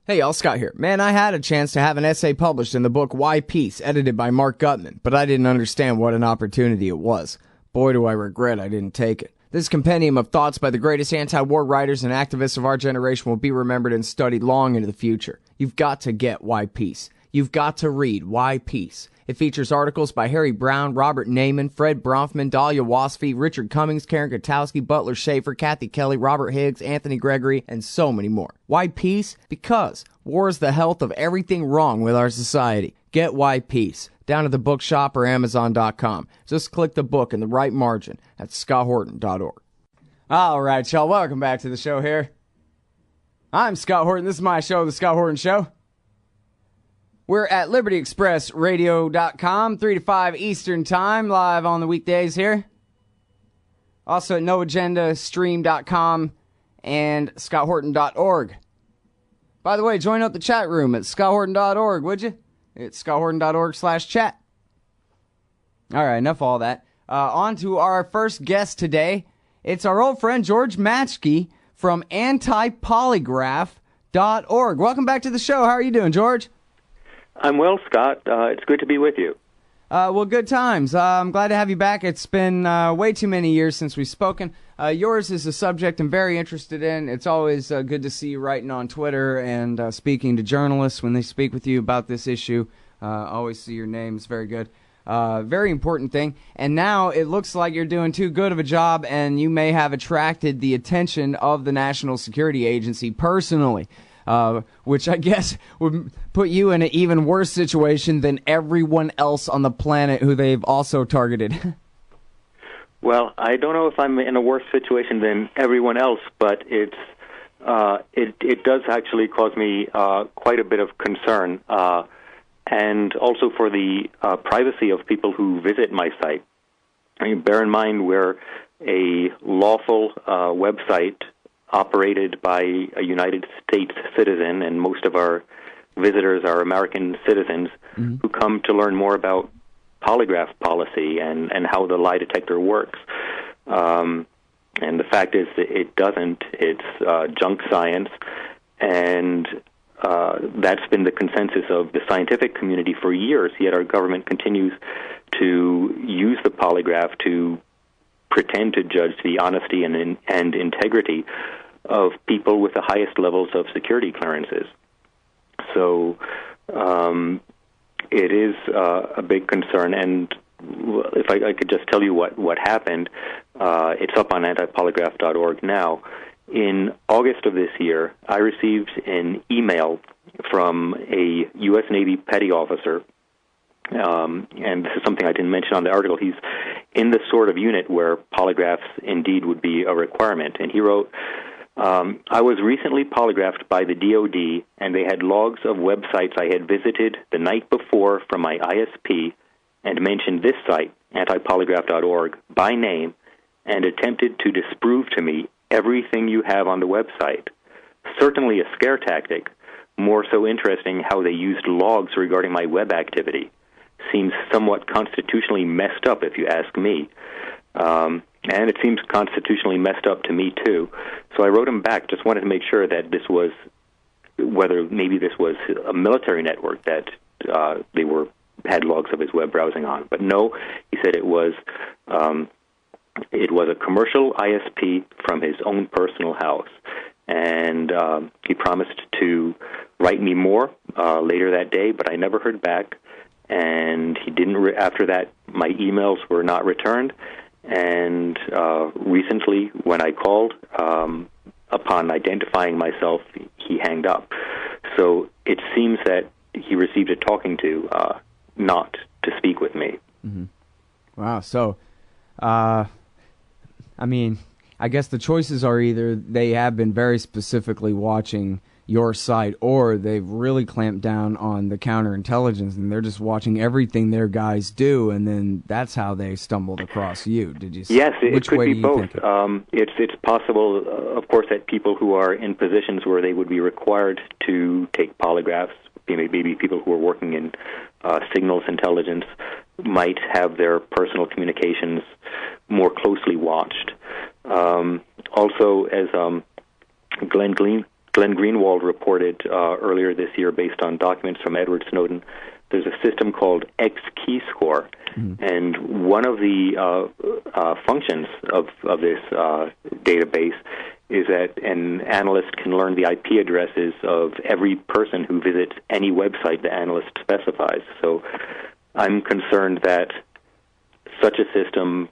Hey y'all, Scott here. Man, I had a chance to have an essay published in the book Why Peace, edited by Mark Gutman, but I didn't understand what an opportunity it was. Boy, do I regret I didn't take it. This compendium of thoughts by the greatest anti-war writers and activists of our generation will be remembered and studied long into the future. You've got to get Why Peace. You've got to read Why Peace. It features articles by Harry Brown, Robert Naiman, Fred Bronfman, Dahlia Wasfy, Richard Cummings, Karen Kotowski, Butler Schaefer, Kathy Kelly, Robert Higgs, Anthony Gregory, and so many more. Why Peace? Because war is the health of everything wrong with our society. Get Why Peace. Down at the bookshop or Amazon.com. Just click the book in the right margin at scotthorton.org. All right, y'all. Welcome back to the show here. I'm Scott Horton. This is my show, The Scott Horton Show. We're at LibertyExpressRadio.com, 3 to 5 Eastern Time, live on the weekdays here. Also at NoAgendaStream.com and ScottHorton.org. By the way, join up the chat room at ScottHorton.org, would you? It's ScottHorton.org/chat. All right, enough of all that. On to our first guest today. It's our old friend George Maschke from antipolygraph.org. Welcome back to the show. How are you doing, George? I'm well, Scott. It's good to be with you. Well, good times. I'm glad to have you back. It's been way too many years since we've spoken. Yours is a subject I'm very interested in. It's always good to see you writing on Twitter and speaking to journalists when they speak with you about this issue. Always see your name. It's very good. Very important thing. And now it looks like you're doing too good of a job, and you may have attracted the attention of the National Security Agency personally. Which I guess would put you in an even worse situation than everyone else on the planet who they've also targeted. Well, I don't know if I'm in a worse situation than everyone else, but it does actually cause me quite a bit of concern, and also for the privacy of people who visit my site. I mean, bear in mind we're a lawful website operated by a United States citizen, and most of our visitors are American citizens who come to learn more about polygraph policy and how the lie detector works. And the fact is that it doesn't. It's junk science, and that's been the consensus of the scientific community for years, yet our government continues to use the polygraph to pretend to judge the honesty and integrity of people with the highest levels of security clearances. So it is a big concern, and if I could just tell you what happened, it's up on antipolygraph.org now. In August of this year, I received an email from a U.S. Navy petty officer, and this is something I didn't mention on the article. He's in the sort of unit where polygraphs indeed would be a requirement. And he wrote, I was recently polygraphed by the DOD, and they had logs of websites I had visited the night before from my ISP and mentioned this site, antipolygraph.org, by name, and attempted to disprove to me everything you have on the website. Certainly a scare tactic, more so interesting how they used logs regarding my web activity. Seems somewhat constitutionally messed up, if you ask me. And it seems constitutionally messed up to me, too. So I wrote him back, just wanted to make sure that this was, whether maybe this was a military network that they had logs of his web browsing on. But no, he said it was a commercial ISP from his own personal house. And he promised to write me more later that day, but I never heard back. And he didn't. After that, my emails were not returned. And recently, when I called, upon identifying myself, he hanged up. So it seems that he received a talking to, not to speak with me. Mm-hmm. Wow. So, I mean, I guess the choices are either they have been very specifically watching your site, or they've really clamped down on the counterintelligence, and they're just watching everything their guys do, and then that's how they stumbled across you. Did you? Yes, it could be both. It's possible, of course, that people who are in positions where they would be required to take polygraphs, maybe people who are working in signals intelligence, might have their personal communications more closely watched. Also, as Glenn Glenn Greenwald reported earlier this year, based on documents from Edward Snowden, there's a system called X-Keyscore, and one of the functions of this database is that an analyst can learn the IP addresses of every person who visits any website the analyst specifies. So I'm concerned that such a system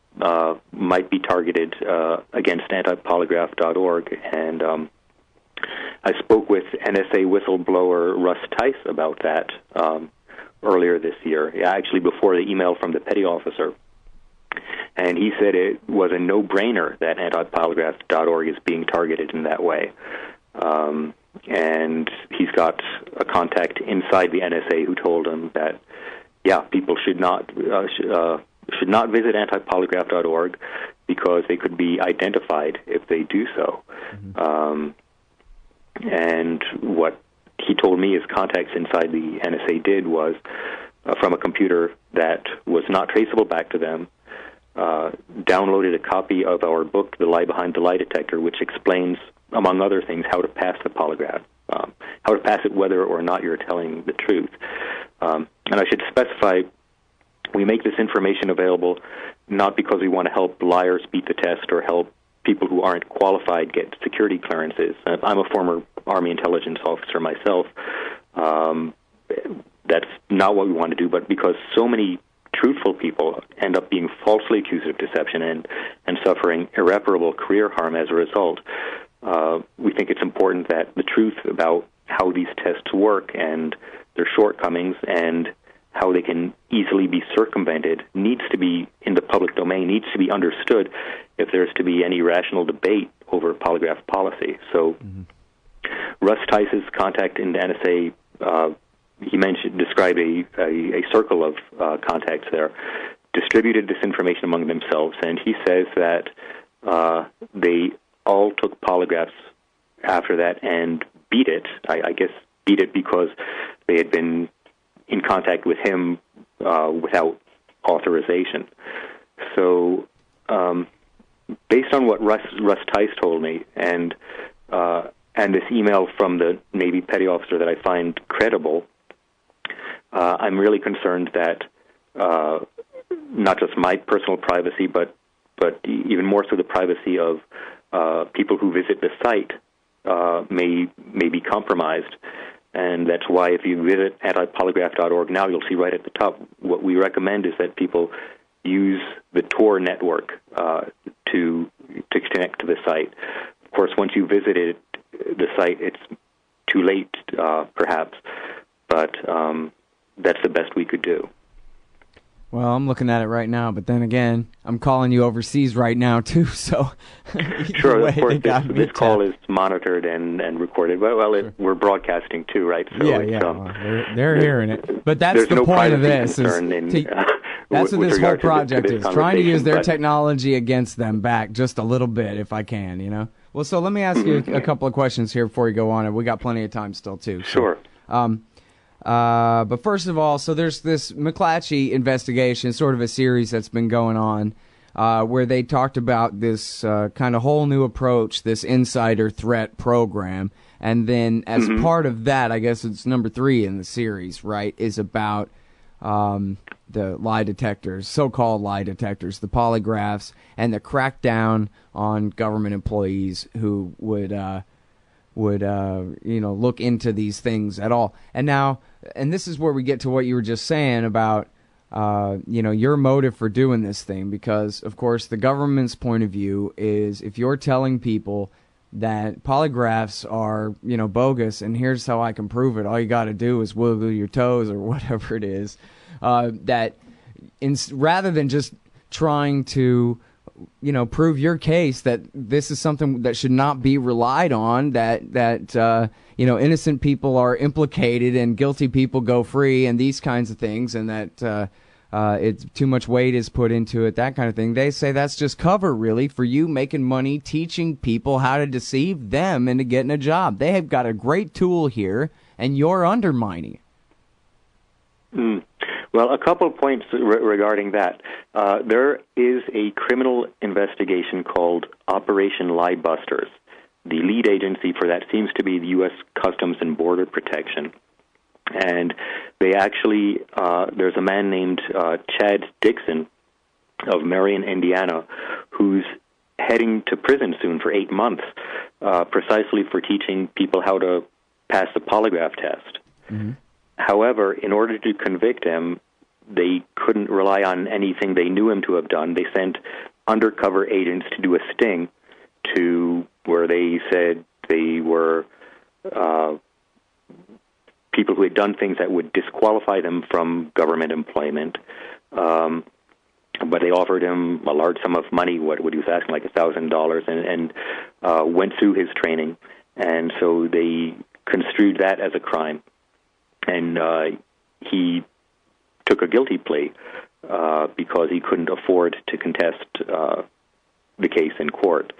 might be targeted against antipolygraph.org, and I spoke with NSA whistleblower Russ Tice about that earlier this year, actually before the email from the petty officer. And he said it was a no-brainer that antipolygraph.org is being targeted in that way. And he's got a contact inside the NSA who told him that, people should not visit antipolygraph.org because they could be identified if they do so. And what he told me his contacts inside the NSA did was, from a computer that was not traceable back to them, downloaded a copy of our book, The Lie Behind the Lie Detector, which explains, among other things, how to pass the polygraph, how to pass it whether or not you're telling the truth. And I should specify, we make this information available not because we want to help liars beat the test or help people who aren't qualified get security clearances. I'm a former Army intelligence officer myself. That's not what we want to do, but because so many truthful people end up being falsely accused of deception and suffering irreparable career harm as a result, we think it's important that the truth about how these tests work and their shortcomings and how they can easily be circumvented needs to be in the public domain, needs to be understood if there's to be any rational debate over polygraph policy. So Russ Tice's contact in the NSA, he described a circle of contacts there, distributed this information among themselves, and he says that they all took polygraphs after that and beat it. I guess beat it because they had been in contact with him without authorization. So based on what Russ Tice told me, and this email from the Navy petty officer that I find credible, I'm really concerned that not just my personal privacy, but even more so the privacy of people who visit the site may be compromised. And that's why if you visit antipolygraph.org now, you'll see right at the top, what we recommend is that people use the Tor network to connect to the site. Of course, once you visited the site, it's too late, perhaps, but that's the best we could do. Well, I'm looking at it right now, but then again, I'm calling you overseas right now, too, so... Sure, of course, this call is monitored and recorded. Well, Sure. We're broadcasting, too, right? So well, they're hearing it. But that's the point of this. That's what this whole project is, trying to use their technology against them back just a little bit, if I can, you know? Well, so let me ask you a couple of questions here before you go on, and we got plenty of time still, too. So, sure. But first of all, so there's this McClatchy investigation, sort of a series that's been going on, where they talked about this kind of whole new approach, this insider threat program. And then as part of that, I guess it's number 3 in the series, right, is about the lie detectors, so-called lie detectors, the polygraphs, and the crackdown on government employees who would look into these things at all. And now, and this is where we get to what you were just saying about, your motive for doing this thing, because, of course, the government's point of view is if you're telling people that polygraphs are, bogus, and here's how I can prove it, all you got to do is wiggle your toes or whatever it is, that rather than just trying to prove your case that this is something that should not be relied on, that innocent people are implicated and guilty people go free and these kinds of things, and that it's too much weight is put into it, that kind of thing. They say that's just cover, really, for you making money teaching people how to deceive them into getting a job. They have got a great tool here, and you're undermining it. Well, a couple of points regarding that. There is a criminal investigation called Operation Liebusters, the lead agency for that seems to be the U.S. Customs and Border Protection. And they actually, there's a man named Chad Dixon of Marion, Indiana, who's heading to prison soon for 8 months, precisely for teaching people how to pass the polygraph test. Mm-hmm. However, in order to convict him, they couldn't rely on anything they knew him to have done. They sent undercover agents to do a sting to where they said they were people who had done things that would disqualify them from government employment. But they offered him a large sum of money, what he was asking, like $1,000, and went through his training. And so they construed that as a crime. And he took a guilty plea because he couldn't afford to contest the case in court.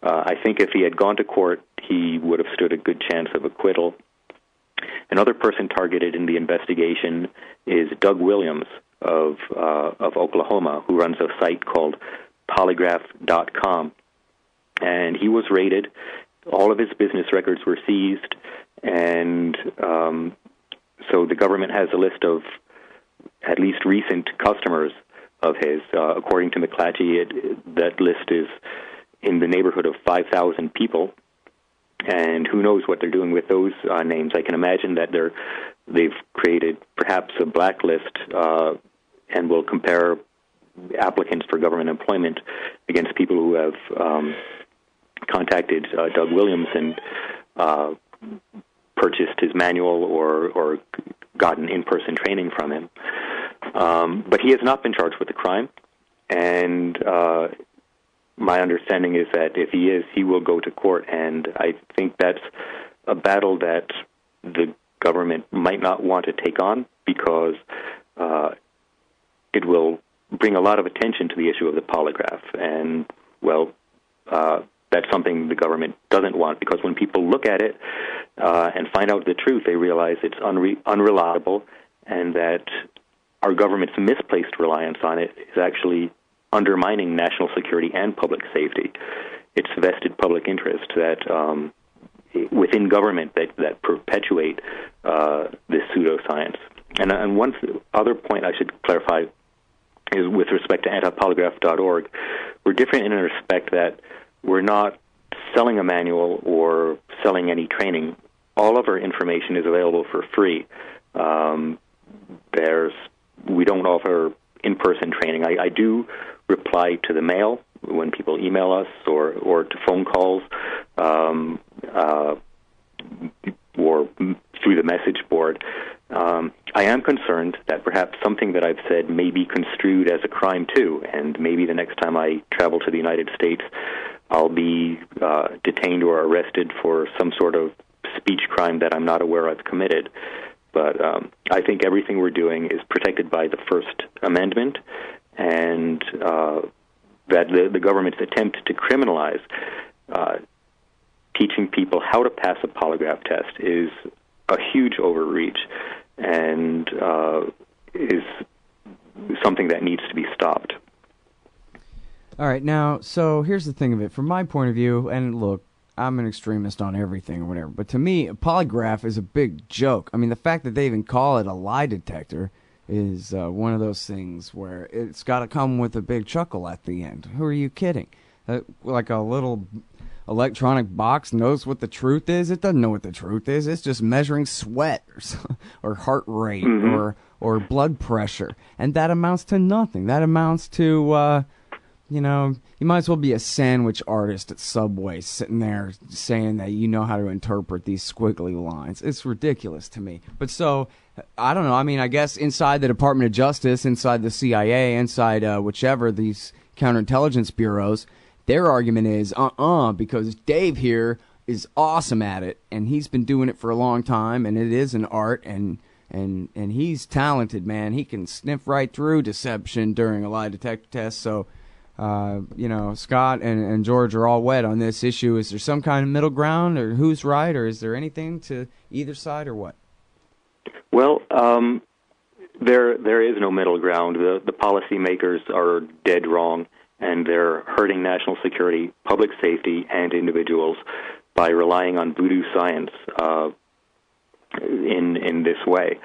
I think if he had gone to court, he would have stood a good chance of acquittal. Another person targeted in the investigation is Doug Williams of Oklahoma, who runs a site called Polygraph.com. And he was raided. All of his business records were seized, and so the government has a list of at least recent customers of his. According to McClatchy, that list is in the neighborhood of 5,000 people, and who knows what they're doing with those names. I can imagine that they've created perhaps a blacklist and will compare applicants for government employment against people who have contacted Doug Williams and purchased his manual or gotten in-person training from him. But he has not been charged with the crime, and my understanding is that if he is, he will go to court, and I think that's a battle that the government might not want to take on because it will bring a lot of attention to the issue of the polygraph, and, well, that's something the government doesn't want, because when people look at it and find out the truth, they realize it's unreliable, and that our government's misplaced reliance on it is actually undermining national security and public safety. It's vested public interest that within government that perpetuate this pseudoscience. And one other point I should clarify is with respect to antipolygraph.org, we're different in a respect that we're not selling a manual or selling any training. All of our information is available for free. We don't offer in-person training. I do reply to the mail when people email us or to phone calls or through the message board. I am concerned that perhaps something that I've said may be construed as a crime too, and maybe the next time I travel to the United States, I'll be detained or arrested for some sort of speech crime that I'm not aware I've committed. But I think everything we're doing is protected by the First Amendment, and that the government's attempt to criminalize teaching people how to pass a polygraph test is a huge overreach and is something that needs to be stopped. All right, now, so here's the thing of it. From my point of view, and look, I'm an extremist on everything or whatever, but to me, a polygraph is a big joke. I mean, the fact that they even call it a lie detector is one of those things where it's got to come with a big chuckle at the end. Who are you kidding? Like a little electronic box knows what the truth is? It doesn't know what the truth is. It's just measuring sweat or heart rate or blood pressure, and that amounts to nothing. That amounts to... you might as well be a sandwich artist at Subway sitting there saying that you know how to interpret these squiggly lines. It's ridiculous to me. But so, I don't know. I mean, I guess inside the Department of Justice, inside the CIA, inside whichever, these counterintelligence bureaus, their argument is, because Dave here is awesome at it, and he's been doing it for a long time, and it is an art, and he's talented, man. He can sniff right through deception during a lie detector test, so... Scott and George are all wet on this issue. Is there some kind of middle ground, or who's right, or is there anything to either side, or what? Well, there is no middle ground. The policymakers are dead wrong, and they're hurting national security, public safety, and individuals by relying on voodoo science in this way.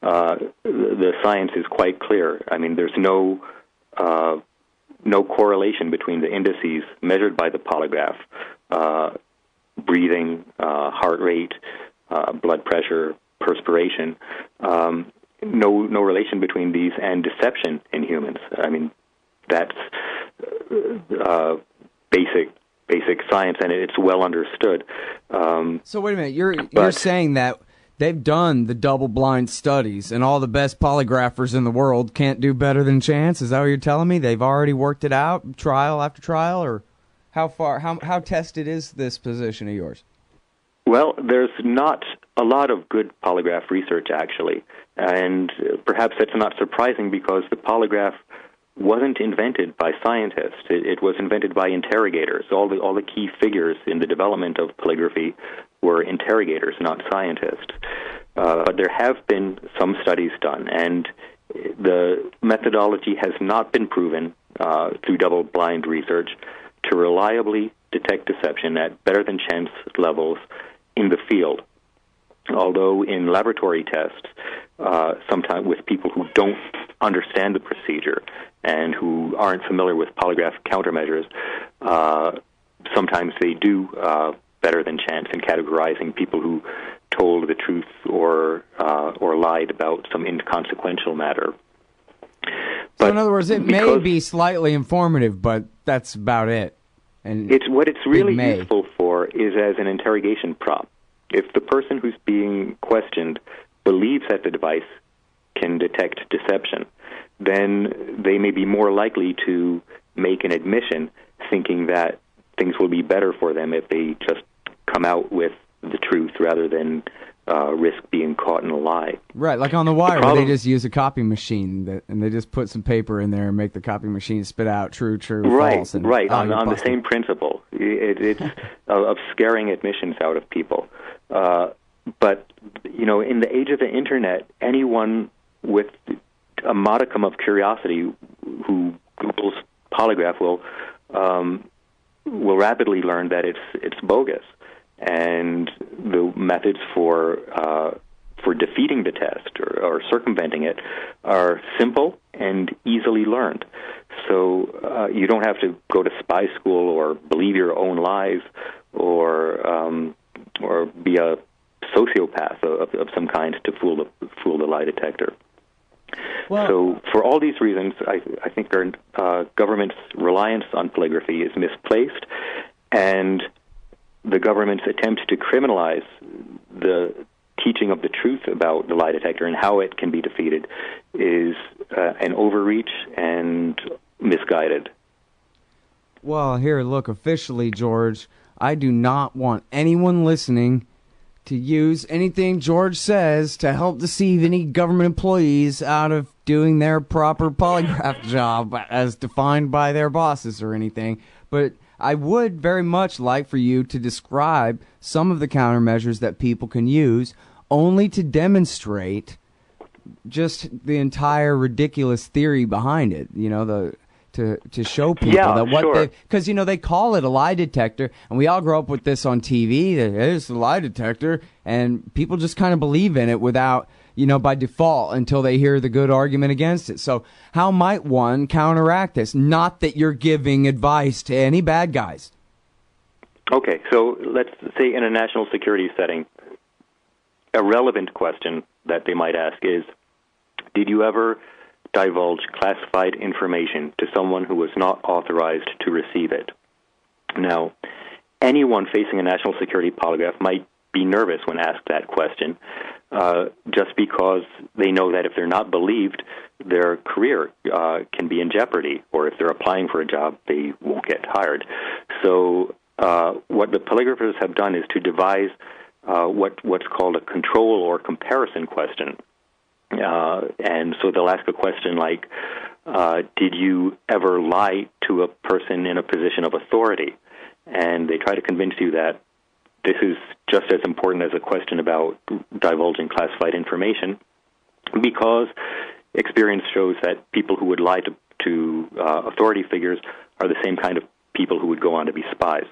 The science is quite clear. I mean, there's no correlation between the indices measured by the polygraph, breathing, heart rate, blood pressure, perspiration. No relation between these and deception in humans. I mean, that's basic science, and it's well understood. So wait a minute, you're saying that they've done the double-blind studies, and all the best polygraphers in the world can't do better than chance? Is that what you're telling me? They've already worked it out, trial after trial, or how tested is this position of yours? Well, there's not a lot of good polygraph research, actually, and perhaps that's not surprising because the polygraph wasn't invented by scientists. It was invented by interrogators. All the key figures in the development of polygraphy were interrogators, not scientists. But there have been some studies done, and the methodology has not been proven through double-blind research to reliably detect deception at better-than-chance levels in the field. Although in laboratory tests, sometimes with people who don't understand the procedure and who aren't familiar with polygraph countermeasures, sometimes they do better than chance in categorizing people who told the truth or lied about some inconsequential matter. So in other words, it may be slightly informative, but that's about it. And what it's really useful for is as an interrogation prop. If the person who's being questioned believes that the device can detect deception, then they may be more likely to make an admission thinking that things will be better for them if they just come out with the truth rather than risk being caught in a lie. Right, like on The Wire, where they just use a copy machine and they just put some paper in there and make the copy machine spit out true, false. And, right, on the same principle. It's of scaring admissions out of people. But, in the age of the Internet, anyone with a modicum of curiosity who Googles polygraph will rapidly learn that it's bogus. And the methods for defeating the test or circumventing it are simple and easily learned. So you don't have to go to spy school or believe your own lies or be a sociopath of some kind to fool the lie detector. Well, so for all these reasons, I think our government's reliance on polygraphy is misplaced, and the government's attempt to criminalize the teaching of the truth about the lie detector and how it can be defeated is an overreach and misguided. Well, here, look, officially, George, I do not want anyone listening to use anything George says to help deceive any government employees out of doing their proper polygraph job as defined by their bosses or anything. But I would very much like for you to describe some of the countermeasures that people can use only to demonstrate just the entire ridiculous theory behind it, to show people that what sure. Because, they call it a lie detector, and we all grow up with this on TV, that it's a lie detector, and people just kind of believe in it without, by default until they hear the good argument against it. So how might one counteract this? Not that you're giving advice to any bad guys. Okay, so let's say in a national security setting, a relevant question that they might ask is, did you ever divulge classified information to someone who was not authorized to receive it? Now, anyone facing a national security polygraph might be nervous when asked that question, just because they know that if they're not believed, their career can be in jeopardy, or if they're applying for a job, they won't get hired. So what the polygraphers have done is to devise what's called a control or comparison question. And so they'll ask a question like, did you ever lie to a person in a position of authority? And they try to convince you that this is just as important as a question about divulging classified information, because experience shows that people who would lie to authority figures are the same kind of people who would go on to be spies.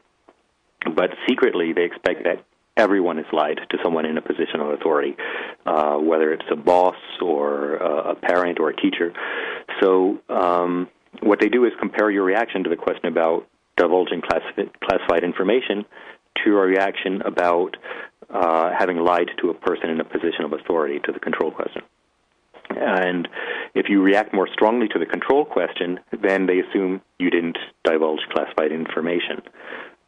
but secretly they expect that everyone has lied to someone in a position of authority, whether it's a boss or a parent or a teacher. So what they do is compare your reaction to the question about divulging classified information to a reaction about having lied to a person in a position of authority, to the control question. And if you react more strongly to the control question, then they assume you didn't divulge classified information.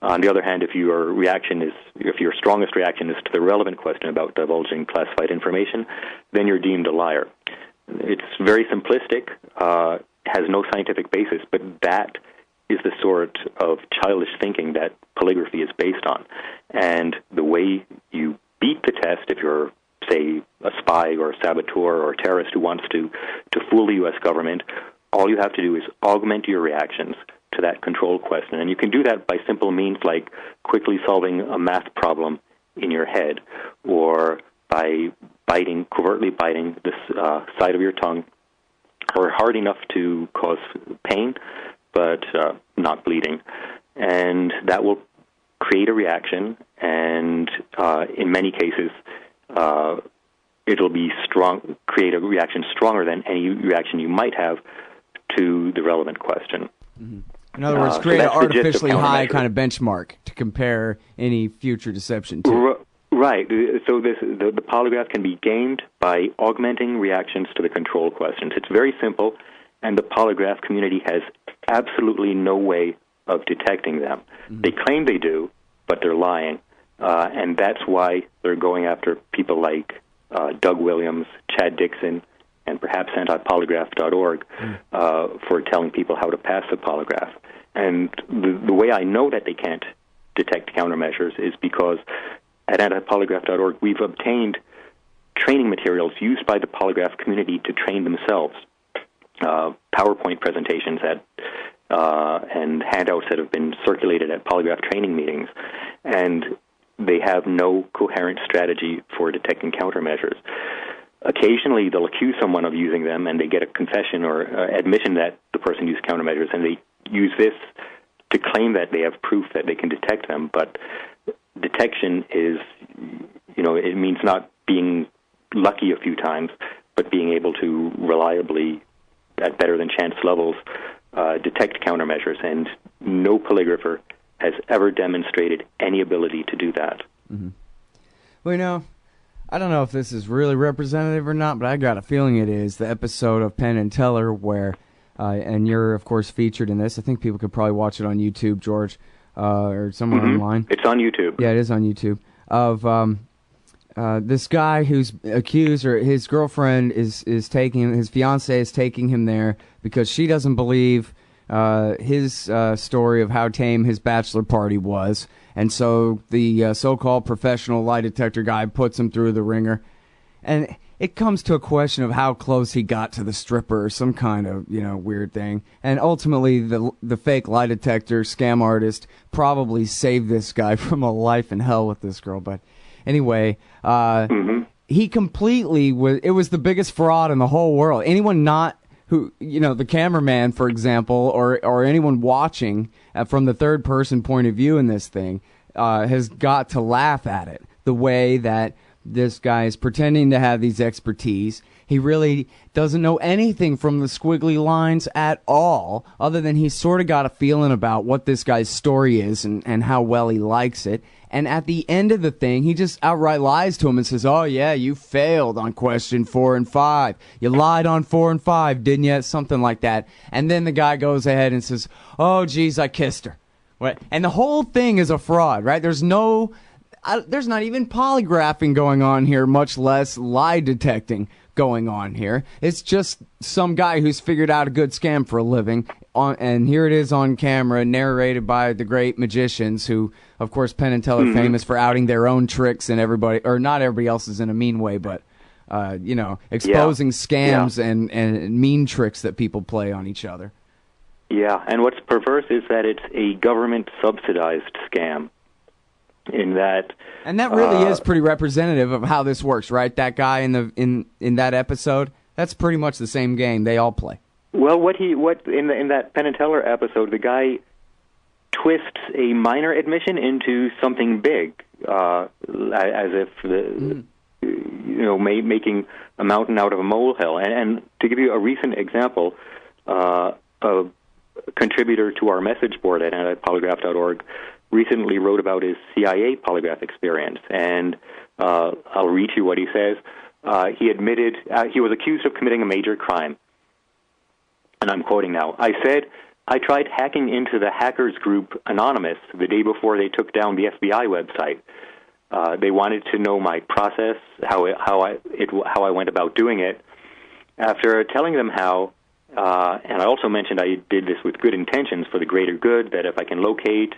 On the other hand, if your strongest reaction is to the relevant question about divulging classified information, then you're deemed a liar. It's very simplistic, has no scientific basis, but that is the sort of childish thinking that polygraphy is based on. And the way you beat the test, if you're, say, a spy or a saboteur or a terrorist who wants to fool the U.S. government, all you have to do is augment your reactions to that control question. And you can do that by simple means like quickly solving a math problem in your head, or by covertly biting the side of your tongue, or hard enough to cause pain, but not bleeding. And that will create a reaction, and in many cases, it'll be create a reaction stronger than any reaction you might have to the relevant question. Mm-hmm. In other words, create an artificially high kind of benchmark to compare any future deception to. Right. So the polygraph can be gamed by augmenting reactions to the control questions. It's very simple, and the polygraph community has absolutely no way of detecting them. Mm-hmm. They claim they do, but they're lying. And that's why they're going after people like Doug Williams, Chad Dixon, and perhaps antipolygraph.org for telling people how to pass the polygraph. And the way I know that they can't detect countermeasures is because at antipolygraph.org we've obtained training materials used by the polygraph community to train themselves, PowerPoint presentations and handouts that have been circulated at polygraph training meetings, and they have no coherent strategy for detecting countermeasures. Occasionally, they'll accuse someone of using them, and they get a confession or admission that the person used countermeasures, and they use this to claim that they have proof that they can detect them. But detection is, it means not being lucky a few times, but being able to reliably, at better than chance levels, detect countermeasures. And no polygrapher has ever demonstrated any ability to do that. Mm-hmm. Well, I don't know if this is really representative or not, but I got a feeling it is. The episode of Penn and Teller where, and you're, of course, featured in this. I think people could probably watch it on YouTube, George, or somewhere online. It's on YouTube. Yeah, it is on YouTube. Of this guy who's accused, or his girlfriend is taking, his fiancée is taking him there because she doesn't believe his story of how tame his bachelor party was. And so the so-called professional lie detector guy puts him through the ringer. And it comes to a question of how close he got to the stripper or some kind of, weird thing. And ultimately, the fake lie detector scam artist probably saved this guy from a life in hell with this girl. But anyway, he completely it was the biggest fraud in the whole world. Anyone not who, the cameraman, for example, or anyone watching from the third person point of view in this thing, has got to laugh at it. The way that this guy is pretending to have these expertise. He really doesn't know anything from the squiggly lines at all, other than he's sort of got a feeling about what this guy's story is and how well he likes it. And at the end of the thing, he just outright lies to him and says, "Oh, yeah, you failed on question 4 and 5. You lied on 4 and 5, didn't you?" Something like that. And then the guy goes ahead and says, "Oh, geez, I kissed her." What? And the whole thing is a fraud, right? There's not even polygraphing going on here, much less lie detecting going on here. It's just some guy who's figured out a good scam for a living, and here it is on camera, narrated by the great magicians who, of course, Penn and Teller famous for outing their own tricks and everybody, or not everybody else's in a mean way, but exposing scams and mean tricks that people play on each other. Yeah, and what's perverse is that it's a government-subsidized scam. And that really is pretty representative of how this works, right? That guy in that episode, that's pretty much the same game they all play. Well, in that Penn and Teller episode, the guy twists a minor admission into something big, as if making a mountain out of a molehill. And to give you a recent example, a contributor to our message board at antipolygraph.org recently wrote about his CIA polygraph experience, and I'll read you what he says. He admitted he was accused of committing a major crime. And I'm quoting now. I said, I tried hacking into the hackers group Anonymous the day before they took down the FBI website. They wanted to know my process, how I went about doing it. After telling them how, and I also mentioned I did this with good intentions for the greater good, that if I can locate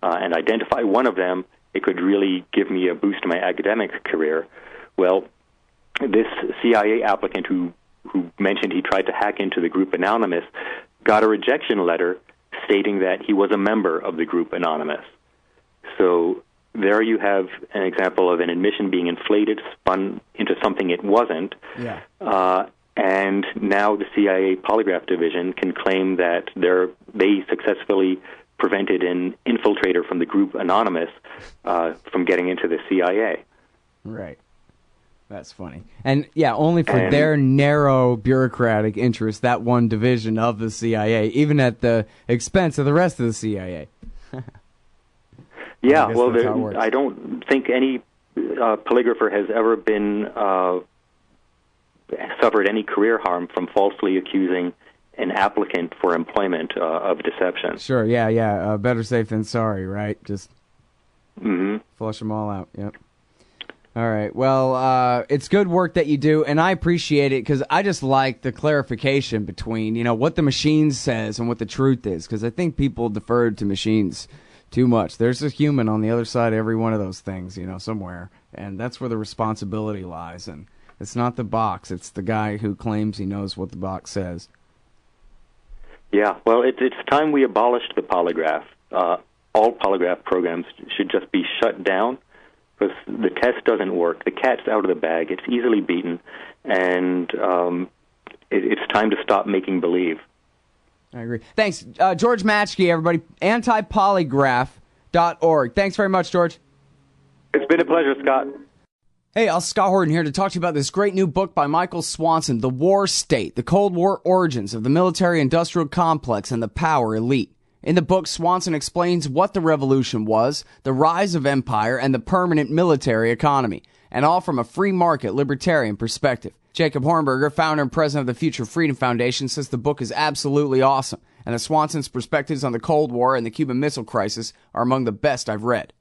and identify one of them, it could really give me a boost to my academic career. Well, this CIA applicant who mentioned he tried to hack into the group Anonymous got a rejection letter stating that he was a member of the group Anonymous. So there you have an example of an admission being inflated, spun into something it wasn't. Yeah. And now the CIA Polygraph Division can claim that they successfully prevented an infiltrator from the group Anonymous from getting into the CIA. Right. That's funny. And, yeah, only for their narrow bureaucratic interest, that one division of the CIA, even at the expense of the rest of the CIA. Yeah, well, I don't think any polygrapher has ever been suffered any career harm from falsely accusing an applicant for employment of deception. Sure, yeah. Better safe than sorry, right? Just flush them all out, yep. All right. Well, it's good work that you do, and I appreciate it because I just like the clarification between, what the machine says and what the truth is, because I think people defer to machines too much. There's a human on the other side of every one of those things, somewhere, and that's where the responsibility lies. And it's not the box; it's the guy who claims he knows what the box says. Yeah. Well, it's time we abolished the polygraph. All polygraph programs should just be shut down. Because the test doesn't work. The cat's out of the bag. It's easily beaten, and it's time to stop making believe. I agree. Thanks. George Maschke, everybody. Antipolygraph.org. Thanks very much, George. It's been a pleasure, Scott. Hey, Scott Horton here to talk to you about this great new book by Michael Swanson, The War State, The Cold War Origins of the Military-Industrial Complex and the Power Elite. In the book, Swanson explains what the revolution was, the rise of empire, and the permanent military economy, and all from a free market libertarian perspective. Jacob Hornberger, founder and president of the Future Freedom Foundation, says the book is absolutely awesome, and that Swanson's perspectives on the Cold War and the Cuban Missile Crisis are among the best I've read.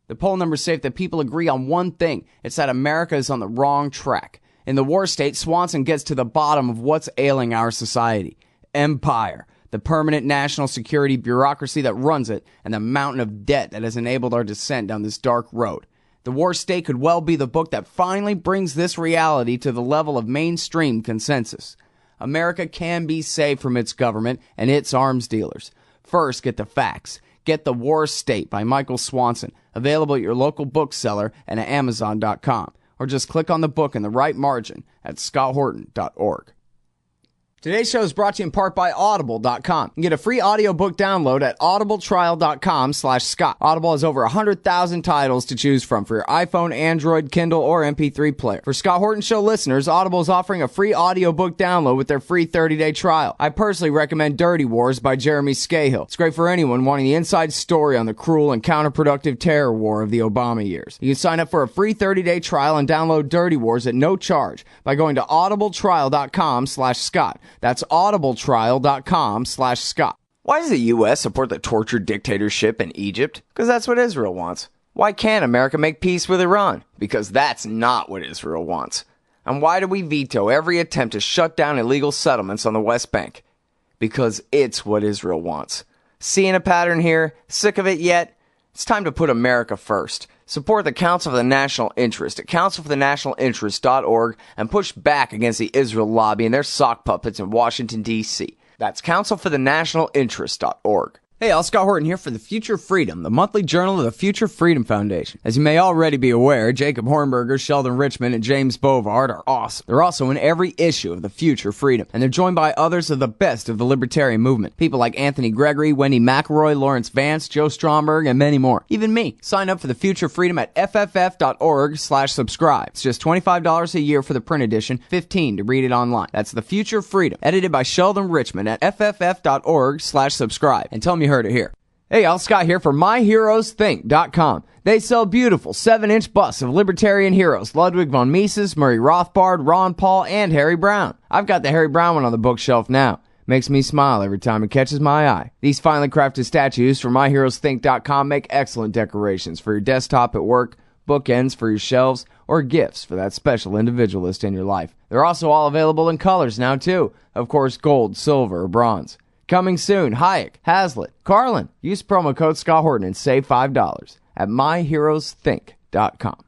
The poll numbers say that people agree on one thing. It's that America is on the wrong track. In The War State, Swanson gets to the bottom of what's ailing our society. Empire. The permanent national security bureaucracy that runs it, and the mountain of debt that has enabled our descent down this dark road. The War State could well be the book that finally brings this reality to the level of mainstream consensus. America can be saved from its government and its arms dealers. First, get the facts. Get The War State by Michael Swanson, available at your local bookseller and at Amazon.com. Or just click on the book in the right margin at scotthorton.org. Today's show is brought to you in part by Audible.com. You can get a free audiobook download at audibletrial.com/Scott. Audible has over 100,000 titles to choose from for your iPhone, Android, Kindle, or MP3 player. For Scott Horton Show listeners, Audible is offering a free audiobook download with their free 30-day trial. I personally recommend Dirty Wars by Jeremy Scahill. It's great for anyone wanting the inside story on the cruel and counterproductive terror war of the Obama years. You can sign up for a free 30-day trial and download Dirty Wars at no charge by going to audibletrial.com/Scott. That's audibletrial.com/Scott. Why does the U.S. support the tortured dictatorship in Egypt? Because that's what Israel wants. Why can't America make peace with Iran? Because that's not what Israel wants. And why do we veto every attempt to shut down illegal settlements on the West Bank? Because it's what Israel wants. Seeing a pattern here? Sick of it yet? It's time to put America first. Support the Council for the National Interest at councilforthenationalinterest.org and push back against the Israel lobby and their sock puppets in Washington, D.C. That's councilforthenationalinterest.org. Hey, all, Scott Horton here for The Future Freedom, the monthly journal of the Future Freedom Foundation. As you may already be aware, Jacob Hornberger, Sheldon Richman, and James Bovard are awesome. They're also in every issue of The Future Freedom, and they're joined by others of the best of the libertarian movement. People like Anthony Gregory, Wendy McElroy, Lawrence Vance, Joe Stromberg, and many more. Even me. Sign up for The Future Freedom at fff.org/subscribe. It's just $25 a year for the print edition, $15 to read it online. That's The Future Freedom, edited by Sheldon Richman at fff.org/subscribe. And tell them you heard it here. Hey, y'all, Scott here for MyHeroesThink.com. They sell beautiful 7-inch busts of libertarian heroes, Ludwig von Mises, Murray Rothbard, Ron Paul, and Harry Brown. I've got the Harry Brown one on the bookshelf now. Makes me smile every time it catches my eye. These finely crafted statues from MyHeroesThink.com make excellent decorations for your desktop at work, bookends for your shelves, or gifts for that special individualist in your life. They're also all available in colors now, too. Of course, gold, silver, or bronze. Coming soon, Hayek, Hazlitt, Carlin. Use promo code Scott Horton and save $5 at MyHeroesThink.com.